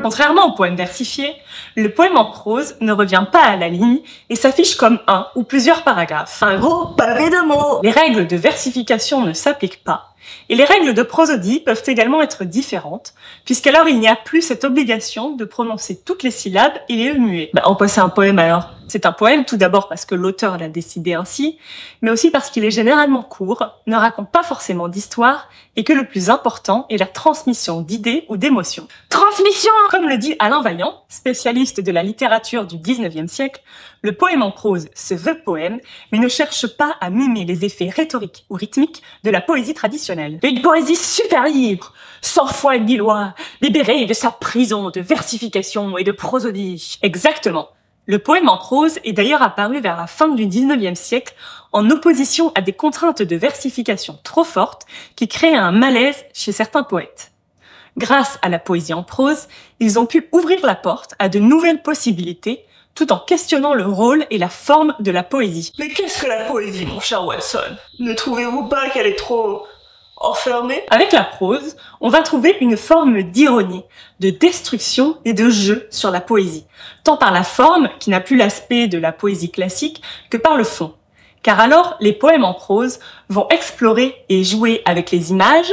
Contrairement au poème versifié, le poème en prose ne revient pas à la ligne et s'affiche comme un ou plusieurs paragraphes. Un gros pavé de mots. Les règles de versification ne s'appliquent pas, et les règles de prosodie peuvent également être différentes, puisqu'alors il n'y a plus cette obligation de prononcer toutes les syllabes et les E muets. En quoi c'est un poème alors? C'est un poème tout d'abord parce que l'auteur l'a décidé ainsi, mais aussi parce qu'il est généralement court, ne raconte pas forcément d'histoire, et que le plus important est la transmission d'idées ou d'émotions. Transmission! Comme le dit Alain Vaillant, spécialiste de la littérature du 19e siècle, le poème en prose se veut poème, mais ne cherche pas à mimer les effets rhétoriques ou rythmiques de la poésie traditionnelle. Une poésie super libre, sans foi ni loi, libérée de sa prison de versification et de prosodie. Exactement. Le poème en prose est d'ailleurs apparu vers la fin du 19e siècle en opposition à des contraintes de versification trop fortes qui créaient un malaise chez certains poètes. Grâce à la poésie en prose, ils ont pu ouvrir la porte à de nouvelles possibilités tout en questionnant le rôle et la forme de la poésie. Mais qu'est-ce que la poésie, mon cher Watson? Ne trouvez-vous pas qu'elle est trop enfermée? Avec la prose, on va trouver une forme d'ironie, de destruction et de jeu sur la poésie, tant par la forme, qui n'a plus l'aspect de la poésie classique, que par le fond. Car alors, les poèmes en prose vont explorer et jouer avec les images,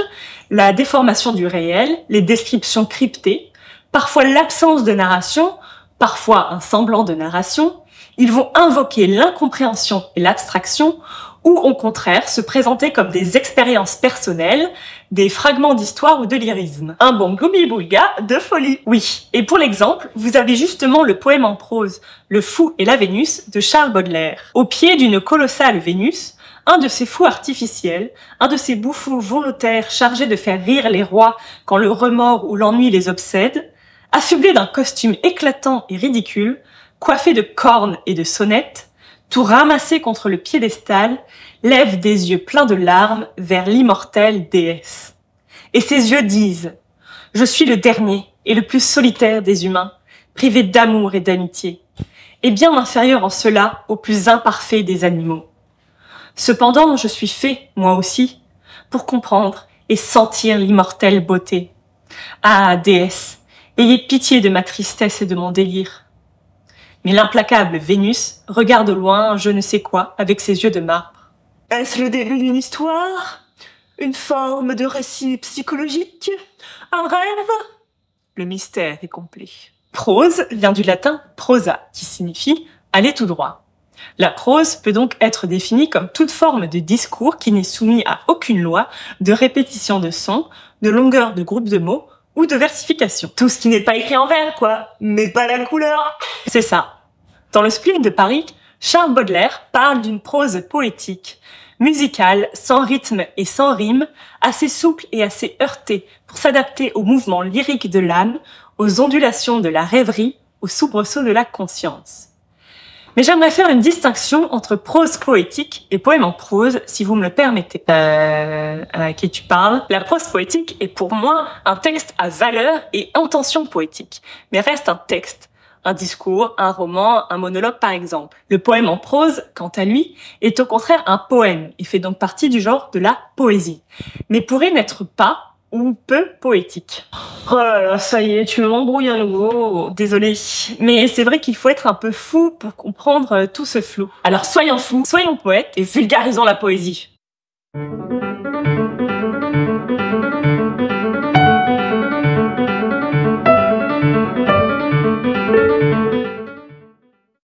la déformation du réel, les descriptions cryptées, parfois l'absence de narration, parfois un semblant de narration. Ils vont invoquer l'incompréhension et l'abstraction, ou au contraire se présenter comme des expériences personnelles, des fragments d'histoire ou de lyrisme. Un bon gloubi-boulga de folie. Oui, et pour l'exemple, vous avez justement le poème en prose « Le fou et la Vénus » de Charles Baudelaire. Au pied d'une colossale Vénus, un de ces fous artificiels, un de ces bouffons volontaires chargés de faire rire les rois quand le remords ou l'ennui les obsède, affublé d'un costume éclatant et ridicule, coiffé de cornes et de sonnettes, tout ramassé contre le piédestal, lève des yeux pleins de larmes vers l'immortelle déesse. Et ses yeux disent « Je suis le dernier et le plus solitaire des humains, privé d'amour et d'amitié, et bien inférieur en cela au plus imparfait des animaux. Cependant, je suis fait, moi aussi, pour comprendre et sentir l'immortelle beauté. Ah, déesse, ayez pitié de ma tristesse et de mon délire. » Mais l'implacable Vénus regarde au loin je ne sais quoi avec ses yeux de marbre. Est-ce le début d'une histoire? Une forme de récit psychologique? Un rêve? Le mystère est complet. Prose vient du latin prosa, qui signifie aller tout droit. La prose peut donc être définie comme toute forme de discours qui n'est soumis à aucune loi de répétition de sons, de longueur de groupe de mots ou de versification. Tout ce qui n'est pas écrit en vers, quoi. Mais pas la couleur. C'est ça. Dans le Spleen de Paris, Charles Baudelaire parle d'une prose poétique, musicale, sans rythme et sans rime, assez souple et assez heurtée pour s'adapter aux mouvements lyriques de l'âme, aux ondulations de la rêverie, aux soubresauts de la conscience. Mais j'aimerais faire une distinction entre prose poétique et poème en prose, si vous me le permettez. À qui tu parles? La prose poétique est pour moi un texte à valeur et intention poétique, mais reste un texte. Un discours, un roman, un monologue par exemple. Le poème en prose, quant à lui, est au contraire un poème et fait donc partie du genre de la poésie, mais pourrait n'être pas ou peu poétique. Oh là là, ça y est, tu m'embrouilles à nouveau. Désolée, mais c'est vrai qu'il faut être un peu fou pour comprendre tout ce flou. Alors soyons fous, soyons poètes et vulgarisons la poésie.